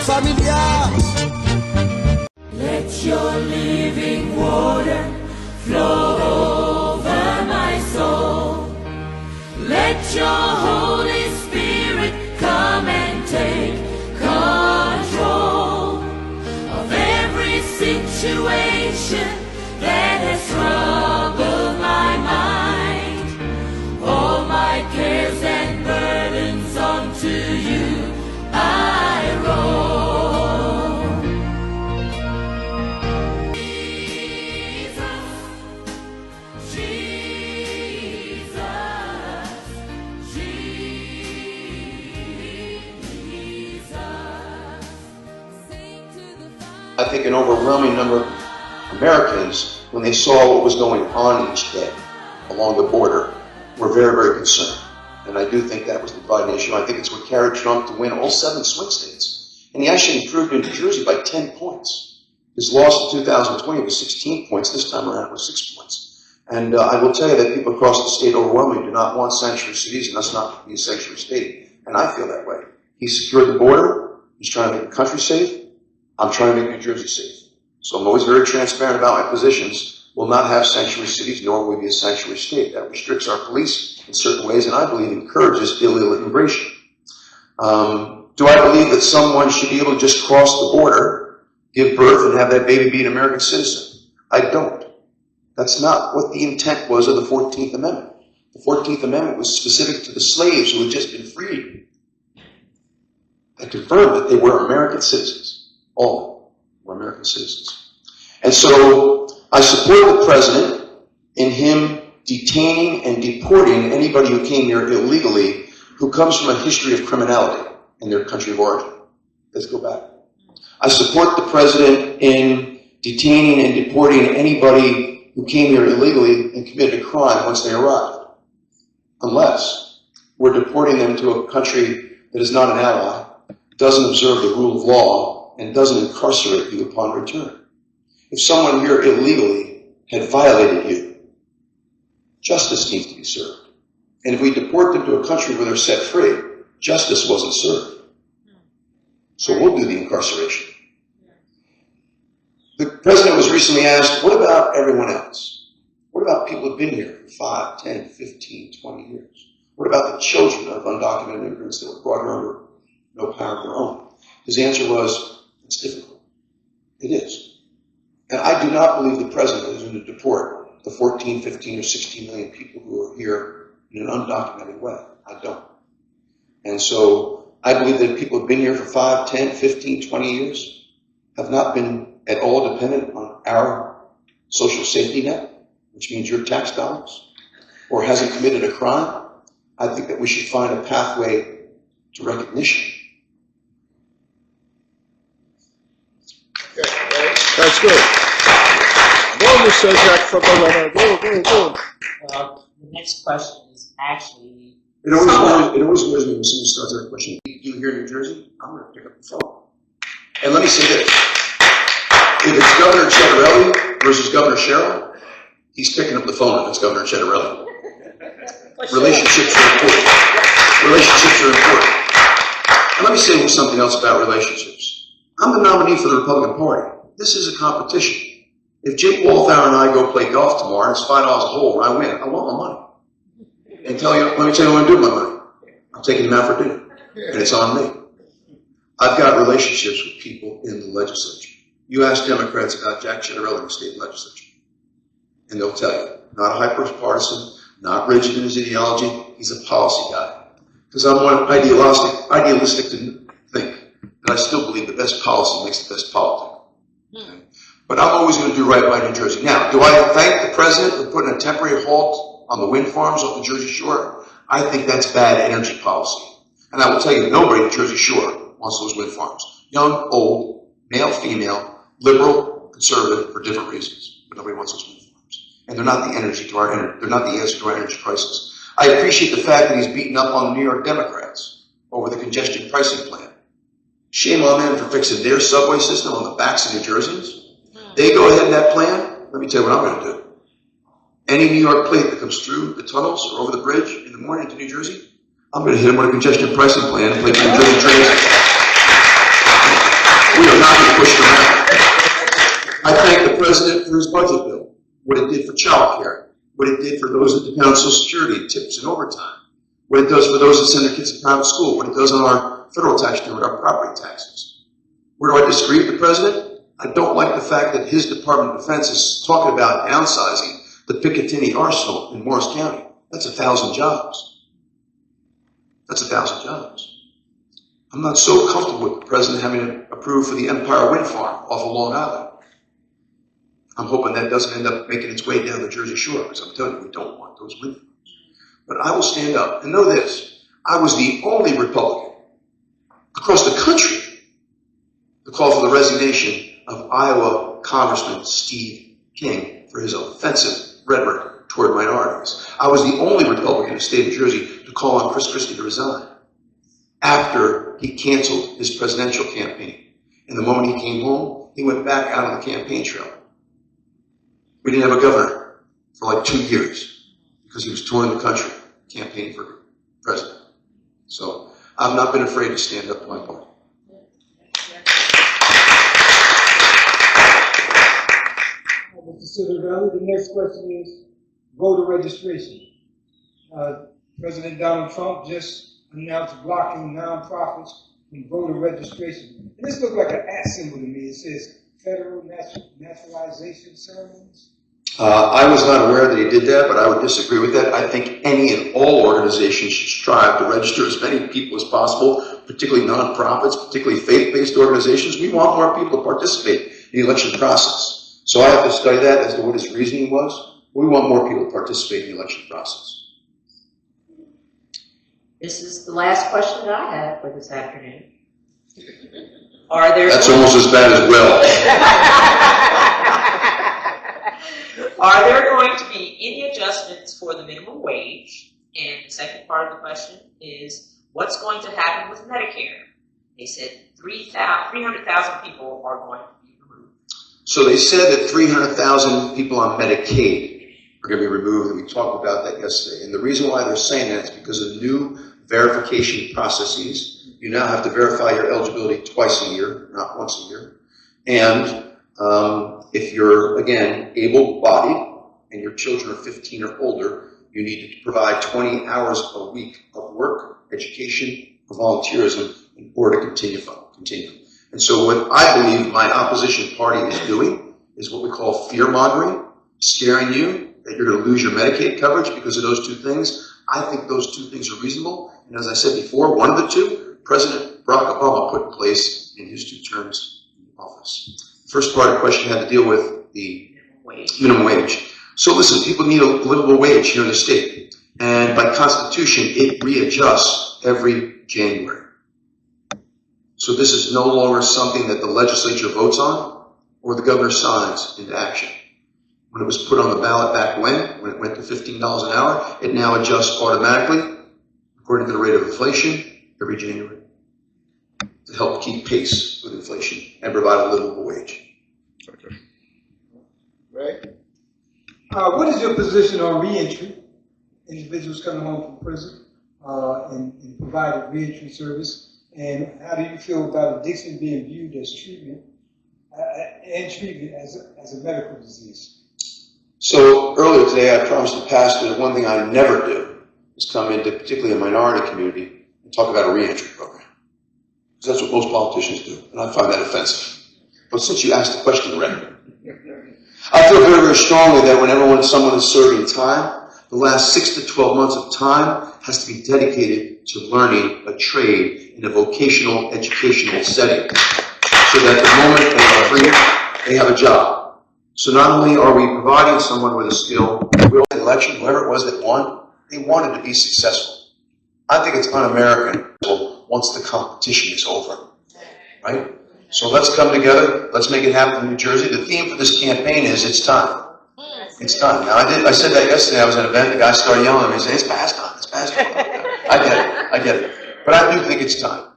la familia. Let your living water flow over my soul. Let your Holy Spirit come and take control of every situation that has troubled my mind. All my cares and burdens unto you I roll. Jesus, Jesus, Jesus. Sing to the Father. I think an overwhelming number of Americans, when they saw what was going on each day along the border, were very, very concerned. And I do think that was the dividing issue. I think it's what carried Trump to win all 7 swing states. And he actually improved in New Jersey by 10 points. His loss in 2020 was 16 points. This time around it was 6 points. And I will tell you that people across the state overwhelmingly do not want sanctuary cities and us not to be a sanctuary state. And I feel that way. He secured the border. He's trying to make the country safe. I'm trying to make New Jersey safe. So I'm always very transparent about my positions. We'll not have sanctuary cities, nor will we be a sanctuary state. That restricts our police in certain ways, and I believe encourages illegal immigration. Do I believe that someone should be able to just cross the border, give birth, and have that baby be an American citizen? I don't. That's not what the intent was of the 14th Amendment. The 14th Amendment was specific to the slaves who had just been freed. I confirmed that they were American citizens. All of them were American citizens. And so I support the president in him detaining and deporting anybody who came here illegally who comes from a history of criminality in their country of origin. Let's go back. I support the president in detaining and deporting anybody who came here illegally and committed a crime once they arrived, unless we're deporting them to a country that is not an ally, doesn't observe the rule of law, and doesn't incarcerate you upon return. If someone here illegally had violated you, justice needs to be served. And if we deport them to a country where they're set free, justice wasn't served. So we'll do the incarceration. The president was recently asked, what about everyone else? What about people who've been here for 5, 10, 15, 20 years? What about the children of undocumented immigrants that were brought here under no power of their own? His answer was, it's difficult. It is. And I do not believe the president is going to deport the 14, 15, or 16 million people who are here in an undocumented way. I don't. And so I believe that people who have been here for 5, 10, 15, 20 years have not been at all dependent on our social safety net, which means your tax dollars, or hasn't committed a crime. I think that we should find a pathway to recognition. That's good. Go, Mr. Jack from Govenor. Go. The next question is actually... It always worries me when someone starts their question. You here in New Jersey? I'm going to pick up the phone. And let me say this. If it's Governor Ciattarelli versus Governor Sherrill, he's picking up the phone if it's Governor Ciattarelli. Relationships are important. Relationships are important. And let me say something else about relationships. I'm the nominee for the Republican Party. This is a competition. If Jake Walthour and I go play golf tomorrow and it's $5 a hole and I win, I want my money. And let me tell you what I'm doing with my money. I'm taking him out for dinner. And it's on me. I've got relationships with people in the legislature. You ask Democrats about Jack Ciattarelli in the state legislature, and they'll tell you, not a hyper-partisan, not rigid in his ideology, he's a policy guy. Because I'm one idealistic to think that I still believe the best policy makes the best politics. Okay? But I'm always going to do right by New Jersey. Now, do I thank the president for putting a temporary halt on the wind farms off the Jersey Shore? I think that's bad energy policy. And I will tell you, nobody at Jersey Shore wants those wind farms. Young, old, male, female, liberal, conservative, for different reasons. But nobody wants those wind farms. And they're not the answer to our energy crisis. I appreciate the fact that he's beaten up on the New York Democrats over the congestion pricing plan. Shame on them for fixing their subway system on the backs of New Jerseyans. They go ahead in that plan. Let me tell you what I'm going to do. Any New York plate that comes through the tunnels or over the bridge in the morning to New Jersey, I'm going to hit them with a congestion pricing plan and play for New Jersey Transit. child care, what it did for those that depend on Social Security, tips and overtime, what it does for those that send their kids to private school, what it does on our federal tax bill with our property taxes. Where do I disagree with the president? I don't like the fact that his Department of Defense is talking about downsizing the Picatinny Arsenal in Morris County. That's 1,000 jobs. That's 1,000 jobs. I'm not so comfortable with the president having it approved for the Empire Wind Farm off of Long Island. I'm hoping that doesn't end up making its way down the Jersey Shore, because I'm telling you, we don't want those wind farms. But I will stand up and know this. I was the only Republican across the country to call for the resignation of Iowa Congressman Steve King for his offensive rhetoric toward minorities. I was the only Republican in the state of Jersey to call on Chris Christie to resign after he canceled his presidential campaign. And the moment he came home, he went back out on the campaign trail. We didn't have a governor for like 2 years because he was touring the country campaigning for president. So I've not been afraid to stand up to my party. Mr. Ciattarelli, the next question is voter registration. President Donald Trump just announced blocking nonprofits from voter registration. And this looks like an @ symbol to me. It says Federal Naturalization Ceremonies. I was not aware that he did that, but I would disagree with that. I think any and all organizations should strive to register as many people as possible, particularly nonprofits, particularly faith-based organizations. We want more people to participate in the election process. So I have to study that as to what his reasoning was. We want more people to participate in the election process. This is the last question that I have for this afternoon. Are there That's almost as bad as well. Are there going to be any adjustments for the minimum wage? And the second part of the question is, what's going to happen with Medicare? They said 300,000 people are going to be removed. So they said that 300,000 people on Medicaid are going to be removed, and we talked about that yesterday. And the reason why they're saying that is because of new verification processes. You now have to verify your eligibility twice a year, not once a year. And if you're, again, able-bodied and your children are 15 or older, you need to provide 20 hours a week of work, education, or volunteerism in order to continue. And so what I believe my opposition party is doing is what we call fear-mongering, scaring you that you're going to lose your Medicaid coverage because of those two things. I think those two things are reasonable. And as I said before, one of the two, President Barack Obama put in place in his 2 terms in office. First part of the question had to deal with the minimum wage. So listen, people need a livable wage here in the state. And by Constitution, it readjusts every January. So this is no longer something that the legislature votes on or the governor signs into action. When it was put on the ballot back when it went to $15 an hour, it now adjusts automatically according to the rate of inflation every January to help keep pace with inflation and provide a livable wage. Okay. Right. What is your position on reentry? Individuals coming home from prison and providing reentry service. And how do you feel about addiction being viewed as treatment as a medical disease? So earlier today, I promised the pastor that one thing I never do is come into particularly a minority community and talk about a reentry program. Because that's what most politicians do, and I find that offensive. But since you asked the question, Ray, I feel very, very strongly that whenever someone is serving time, the last 6 to 12 months of time has to be dedicated to learning a trade in a vocational educational setting, so that the moment they are free, they have a job. So not only are we providing someone with a skill, we won the election, whoever it was that won, they wanted to be successful. I think it's un-American once the competition is over, right? So let's come together. Let's make it happen in New Jersey. The theme for this campaign is it's time. It's time. Now, I said that yesterday. I was at an event. The guy started yelling at me. He said, it's past time. It's past time. I get it. But I do think it's time.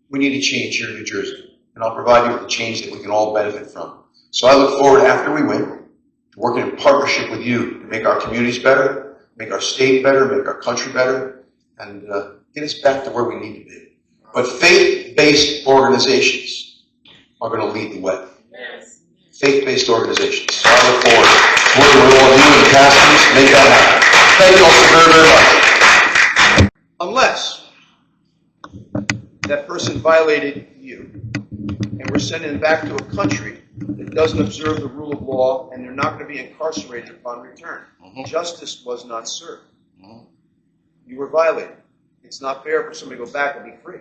We need a change here in New Jersey. And I'll provide you with the change that we can all benefit from. So I look forward, after we win, to working in partnership with you to make our communities better, make our state better, make our country better, and get us back to where we need to be. But faith-based organizations are going to lead the way. faith-based organizations. So I look forward to working with all of you and the pastors to make that happen. Thank you all so very, very much. Unless that person violated you, and we're sending them back to a country that doesn't observe the rule of law, and they're not going to be incarcerated upon return. Justice was not served. You were violated. It's not fair for somebody to go back and be free.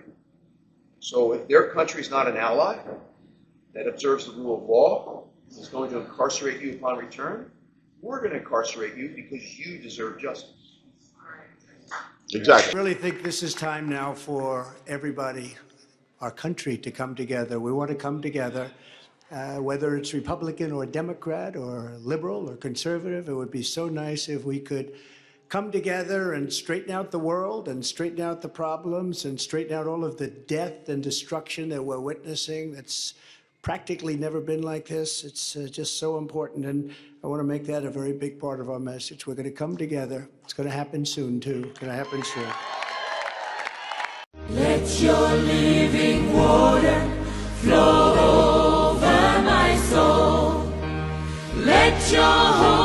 So if their country is not an ally that observes the rule of law, is going to incarcerate you upon return, we're going to incarcerate you because you deserve justice. Exactly. I really think this is time now for everybody, our country, to come together. We want to come together, whether it's Republican or Democrat or liberal or conservative. It would be so nice if we could come together and straighten out the world and straighten out the problems and straighten out all of the death and destruction that we're witnessing. That's practically never been like this. It's just so important, and I want to make that a very big part of our message. We're going to come together. It's going to happen soon, too. It's going to happen soon. Let your living water flow over my soul. Let your